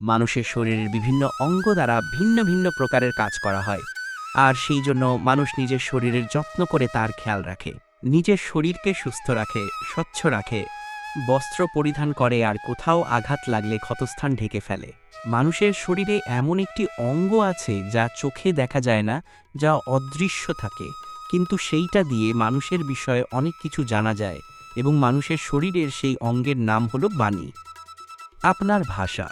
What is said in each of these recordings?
মানুষের শরীরের বিভিন্ন অঙ্গ দ্বারা ভিন্ন ভিন্ন প্রকারের কাজ করা হয়, আর সেই জন্য মানুষ নিজের শরীরের যত্ন করে তার খেয়াল রাখে, নিজের শরীরকে সুস্থ রাখে, স্বচ্ছ রাখে, বস্ত্র পরিধান করে, আর কোথাও আঘাত লাগলে ক্ষতস্থান ঢেকে ফেলে। মানুষের শরীরে এমন একটি অঙ্গ আছে যা চোখে দেখা যায় না, যা অদৃশ্য থাকে, কিন্তু সেইটা দিয়ে মানুষের বিষয়ে অনেক কিছু জানা যায়, এবং মানুষের শরীরের সেই অঙ্গের নাম হলো বাণী। আপনার ভাষা।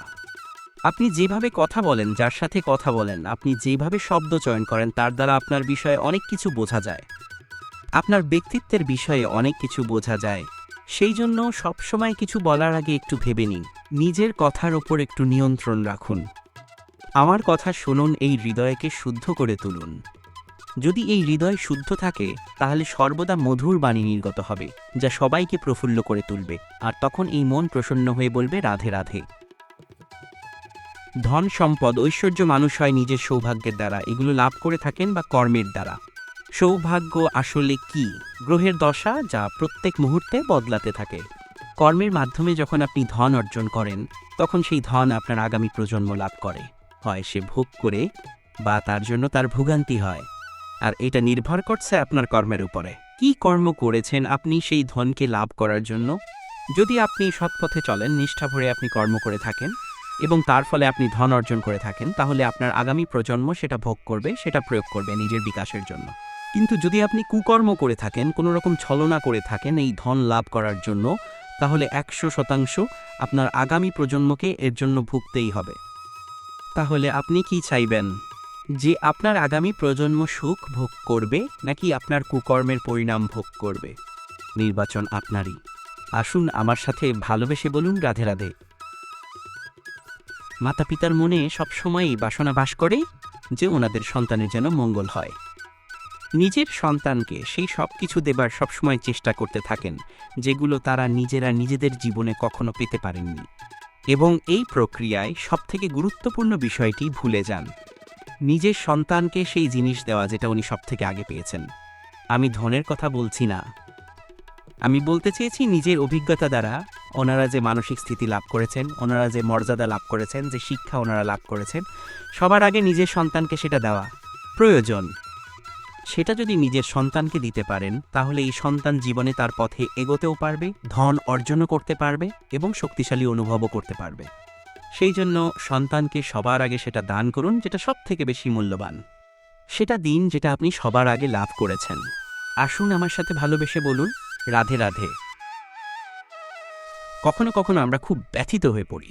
আপনি যেভাবে কথা বলেন, যার সাথে কথা বলেন, আপনি যেভাবে শব্দ চয়ন করেন, তার দ্বারা আপনার বিষয়ে অনেক কিছু বোঝা যায়। আপনার ব্যক্তিত্বের বিষয়ে অনেক কিছু বোঝা যায়। সেই জন্য সবসময় কিছু বলার আগে একটু ভেবে নিন, নিজের কথার ওপর একটু নিয়ন্ত্রণ রাখুন। আমার কথা শুনুন, এই হৃদয়কে শুদ্ধ করে তুলুন। যদি এই হৃদয় শুদ্ধ থাকে, তাহলে সর্বদা মধুর বাণী নির্গত হবে, যা সবাইকে প্রফুল্ল করে তুলবে, আর তখন এই মন প্রসন্ন হয়ে বলবে রাধে রাধে। ধন, সম্পদ, ঐশ্বর্য মানুষ হয় নিজের সৌভাগ্যের দ্বারা, এগুলো লাভ করে থাকেন বা কর্মের দ্বারা। সৌভাগ্য আসলে কি? গ্রহের দশা, যা প্রত্যেক মুহূর্তে বদলাতে থাকে। কর্মের মাধ্যমে যখন আপনি ধন অর্জন করেন, তখন সেই ধন আপনার আগামী প্রজন্ম লাভ করে, হয় সে ভোগ করে বা তার জন্য তার ভোগান্তি হয়। আর এটা নির্ভর করছে আপনার কর্মের উপরে। কি কর্ম করেছেন আপনি সেই ধনকে লাভ করার জন্য? যদি আপনি সৎপথে চলেন, নিষ্ঠা ভরে আপনি কর্ম করে থাকেন এবং তার ফলে আপনি ধন অর্জন করে থাকেন, তাহলে আপনার আগামী প্রজন্ম সেটা ভোগ করবে, সেটা প্রয়োগ করবে নিজের বিকাশের জন্য। কিন্তু যদি আপনি কুকর্ম করে থাকেন, কোনো রকম ছলনা করে থাকেন এই ধন লাভ করার জন্য, তাহলে 100% আপনার আগামী প্রজন্মকে এর জন্য ভুগতেই হবে। তাহলে আপনি কি চাইবেন? যে আপনার আগামী প্রজন্ম সুখ ভোগ করবে, নাকি আপনার কুকর্মের পরিণাম ভোগ করবে? নির্বাচন আপনারই। আসুন আমার সাথে ভালোবেসে বলুন রাধে রাধে। মাতা পিতার মনে সবসময়ই বাসনা বাস করে যে ওনাদের সন্তানের যেন মঙ্গল হয়। নিজের সন্তানকে সেই সব কিছু দেবার সবসময় চেষ্টা করতে থাকেন, যেগুলো তারা নিজেরা নিজেদের জীবনে কখনো পেতে পারেননি, এবং এই প্রক্রিয়ায় সবথেকে গুরুত্বপূর্ণ বিষয়টি ভুলে যান, নিজের সন্তানকে সেই জিনিস দেওয়া যেটা উনি সবথেকে আগে পেয়েছেন। আমি ধনের কথা বলছি না, আমি বলতে চেয়েছি নিজের অভিজ্ঞতা দ্বারা ওনারা যে মানসিক স্থিতি লাভ করেছেন, ওনারা যে মর্যাদা লাভ করেছেন, যে শিক্ষা ওনারা লাভ করেছেন, সবার আগে নিজের সন্তানকে সেটা দেওয়া প্রয়োজন। সেটা যদি নিজের সন্তানকে দিতে পারেন, তাহলে এই সন্তান জীবনে তার পথে এগোতেও পারবে, ধন অর্জনও করতে পারবে এবং শক্তিশালী অনুভবও করতে পারবে। সেই জন্য সন্তানকে সবার আগে সেটা দান করুন যেটা সবথেকে বেশি মূল্যবান। সেটা দিন যেটা আপনি সবার আগে লাভ করেছেন। আসুন আমার সাথে ভালোবেসে বলুন রাধে রাধে। কখনো কখনো আমরা খুব ব্যথিত হয়ে পড়ি।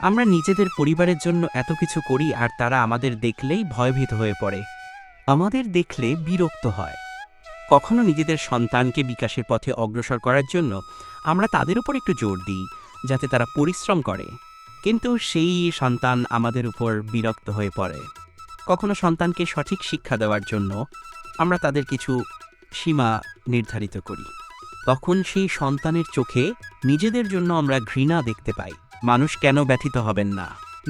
আমরা নিজেদের পরিবারের জন্য এত কিছু করি, আর তারা আমাদের দেখলেই ভয়ভীত হয়ে পড়ে, আমাদের দেখলে বিরক্ত হয়। কখনো নিজেদের সন্তানকে বিকাশের পথে অগ্রসর করার জন্য আমরা তাদের উপর একটু জোর দিই, যাতে তারা পরিশ্রম করে, কিন্তু সেই সন্তান আমাদের উপর বিরক্ত হয়ে পড়ে। কখনো সন্তানকে সঠিক শিক্ষা দেওয়ার জন্য আমরা তাদের কিছু সীমা নির্ধারিত করি, তখন সেই সন্তানের চোখে নিজেদের জন্য আমরা ঘৃণা দেখতে পাই। মানুষ কেন ব্যথিত হবেন না?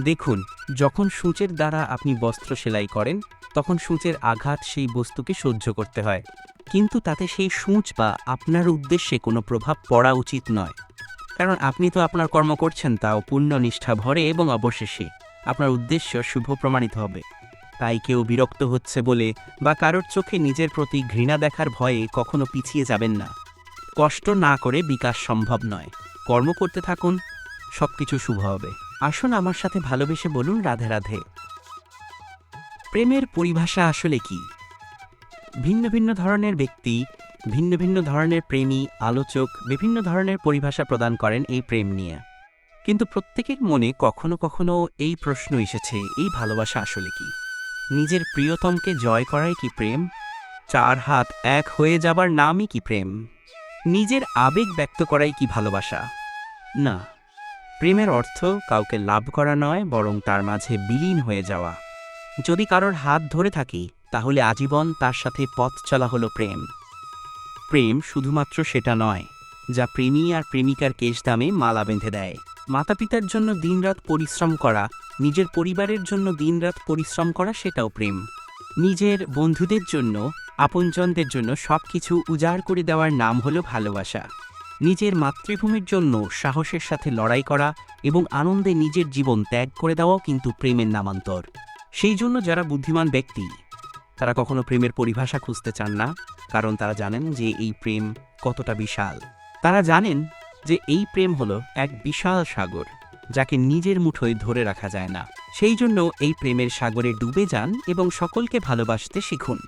দেখুন, যখন সূচের দ্বারা আপনি বস্ত্র সেলাই করেন, তখন সূচের আঘাত সেই বস্তুকে সহ্য করতে হয়, কিন্তু তাতে সেই সূচ বা আপনার উদ্দেশ্যে কোনো প্রভাব পড়া উচিত নয়, কারণ আপনি তো আপনার কর্ম করছেন তাও পূর্ণ নিষ্ঠা ভরে, এবং অবশেষে আপনার উদ্দেশ্য শুভ প্রমাণিত হবে। তাই কেউ বিরক্ত হচ্ছে বলে বা কারোর চোখে নিজের প্রতি ঘৃণা দেখার ভয়ে কখনো পিছিয়ে যাবেন না। কষ্ট না করে বিকাশ সম্ভব নয়। কর্ম করতে থাকুন, সবকিছু শুভ হবে। আসুন আমার সাথে ভালোবেসে বলুন রাধে রাধে। প্রেমের পরিভাষা আসলে কি? ভিন্ন ভিন্ন ধরনের ব্যক্তি, ভিন্ন ভিন্ন ধরনের প্রেমী, আলোচক বিভিন্ন ধরনের পরিভাষা প্রদান করেন এই প্রেম নিয়ে, কিন্তু প্রত্যেকের মনে কখনো কখনো এই প্রশ্ন এসেছে, এই ভালোবাসা আসলে কি? নিজের প্রিয়তমকে জয় করাই কি প্রেম? চার হাত এক হয়ে যাবার নামই কি প্রেম? নিজের আবেগ ব্যক্ত করাই কি ভালোবাসা? না, প্রেমের অর্থ কাউকে লাভ করা নয়, বরং তার মাঝে বিলীন হয়ে যাওয়া। যদি কারোর হাত ধরে থাকি, তাহলে আজীবন তার সাথে পথ চলা হলো প্রেম। প্রেম শুধুমাত্র সেটা নয় যা প্রেমী আর প্রেমিকার কেশদামে মালা বেঁধে দেয়। মাতা পিতার জন্য দিনরাত পরিশ্রম করা, নিজের পরিবারের জন্য দিনরাত পরিশ্রম করা, সেটাও প্রেম। নিজের বন্ধুদের জন্য, আপনজনদের জন্য সব কিছু উজাড় করে দেওয়ার নাম হলো ভালোবাসা। নিজের মাতৃভূমির জন্য সাহসের সাথে লড়াই করা এবং আনন্দে নিজের জীবন ত্যাগ করে দেওয়াও কিন্তু প্রেমের নামান্তর। সেই জন্য যারা বুদ্ধিমান ব্যক্তি তারা কখনো প্রেমের পরিভাষা খুঁজতে চান না, কারণ তারা জানেন যে এই প্রেম কতটা বিশাল। তারা জানেন যে এই প্রেম হলো এক বিশাল সাগর, যাকে নিজের মুঠোয় ধরে রাখা যায় না। সেই জন্য এই প্রেমের সাগরে ডুবে যান এবং সকলকে ভালোবাসতে শিখুন।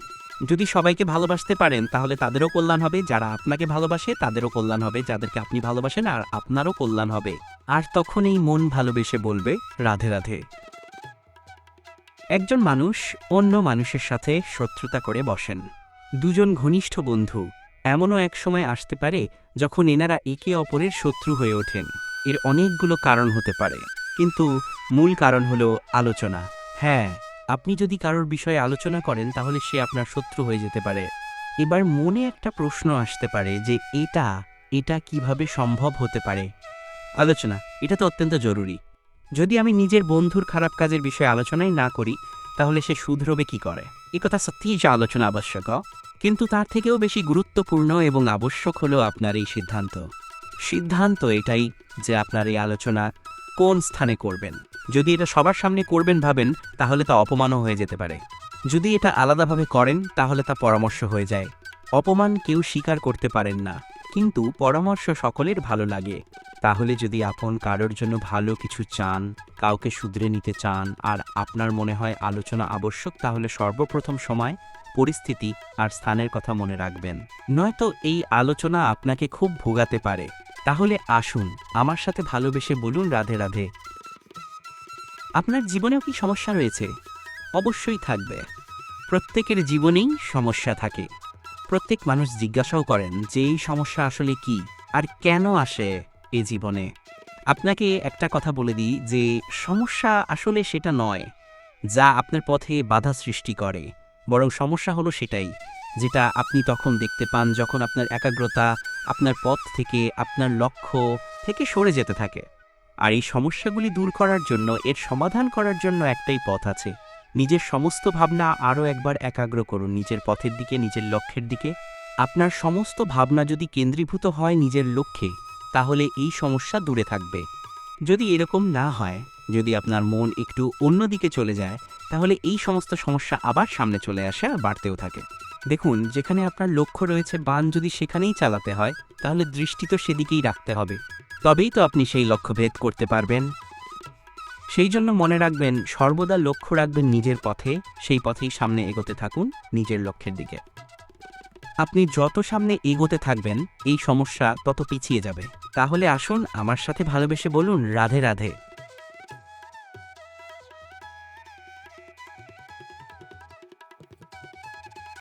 যদি সবাইকে ভালোবাসতে পারেন তাহলে তাদেরও কল্যাণ হবে, যারা আপনাকে ভালোবাসে তাদেরও কল্যাণ হবে, যাদেরকে আপনি ভালোবাসেন আর আপনারও কল্যাণ হবে। আর তখন এই মন ভালোবেসে বলবে রাধে রাধে। একজন মানুষ অন্য মানুষের সাথে শত্রুতা করে বসেন। দুজন ঘনিষ্ঠ বন্ধু, এমনও এক সময় আসতে পারে যখন এনারা একে অপরের শত্রু হয়ে ওঠেন। এর অনেকগুলো কারণ হতে পারে, কিন্তু মূল কারণ হলো আলোচনা। হ্যাঁ, আপনি যদি কারোর বিষয়ে আলোচনা করেন তাহলে সে আপনার শত্রু হয়ে যেতে পারে। এবার মনে একটা প্রশ্ন আসতে পারে যে এটা কিভাবে সম্ভব হতে পারে। আলোচনা এটা তো অত্যন্ত জরুরি। যদি আমি নিজের বন্ধুর খারাপ কাজের বিষয়ে আলোচনাই না করি তাহলে সে শুধরবে কি করে? কথা সত্যিই যে আলোচনা আবশ্যক, কিন্তু তার থেকেও বেশি গুরুত্বপূর্ণ এবং আবশ্যক হলো আপনার এই সিদ্ধান্ত এটাই যে আপনার এই আলোচনা কোন স্থানে করবেন। যদি এটা সবার সামনে করবেন ভাবেন তাহলে তা অপমানও হয়ে যেতে পারে। যদি এটা আলাদাভাবে করেন তাহলে তা পরামর্শ হয়ে যায়। অপমান কেউ স্বীকার করতে পারেন না, কিন্তু পরামর্শ সকলের ভালো লাগে। তাহলে যদি আপন কারোর জন্য ভালো কিছু চান, কাউকে শুধরে নিতে চান আর আপনার মনে হয় আলোচনা আবশ্যক, তাহলে সর্বপ্রথম সময়, পরিস্থিতি আর স্থানের কথা মনে রাখবেন। নয়তো এই আলোচনা আপনাকে খুব ভোগাতে পারে। তাহলে আসুন আমার সাথে ভালোবেসে বলুন রাধে রাধে। আপনার জীবনেও কি সমস্যা রয়েছে? অবশ্যই থাকবে। প্রত্যেকের জীবনেই সমস্যা থাকে। প্রত্যেক মানুষ জিজ্ঞাসাও করেন যে এই সমস্যা আসলে কি আর কেন আসে এ জীবনে। আপনাকে একটা কথা বলে দিই যে সমস্যা আসলে সেটা নয় যা আপনার পথে বাধা সৃষ্টি করে, বরং সমস্যা হলো সেটাই যেটা আপনি তখন দেখতে পান যখন আপনার একাগ্রতা আপনার পথ থেকে, আপনার লক্ষ্য থেকে সরে যেতে থাকে। আর এই সমস্যাগুলি দূর করার জন্য, এর সমাধান করার জন্য একটাই পথ আছে। নিজের সমস্ত ভাবনা আরও একবার একাগ্র করুন নিজের পথের দিকে, নিজের লক্ষ্যের দিকে। আপনার সমস্ত ভাবনা যদি কেন্দ্রীভূত হয় নিজের লক্ষ্যে, তাহলে এই সমস্যা দূরে থাকবে। যদি এরকম না হয়, যদি আপনার মন একটু অন্যদিকে চলে যায়, তাহলে এই সমস্ত সমস্যা আবার সামনে চলে আসে আর বাড়তেও থাকে। দেখুন, যেখানে আপনার লক্ষ্য রয়েছে, বান যদি সেখানেই চালাতে হয় তাহলে দৃষ্টি তো সেদিকেই রাখতে হবে, তবেই তো আপনি সেই লক্ষ্য ভেদ করতে পারবেন। সেই জন্য মনে রাখবেন, সর্বদা লক্ষ্য রাখবেন নিজের পথে, সেই পথেই সামনে এগোতে থাকুন নিজের লক্ষ্যের দিকে। আপনি যত সামনে এগোতে থাকবেন এই সমস্যা তত পিছিয়ে যাবে। তাহলে আসুন আমার সাথে ভালোবেসে বলুন রাধে রাধে।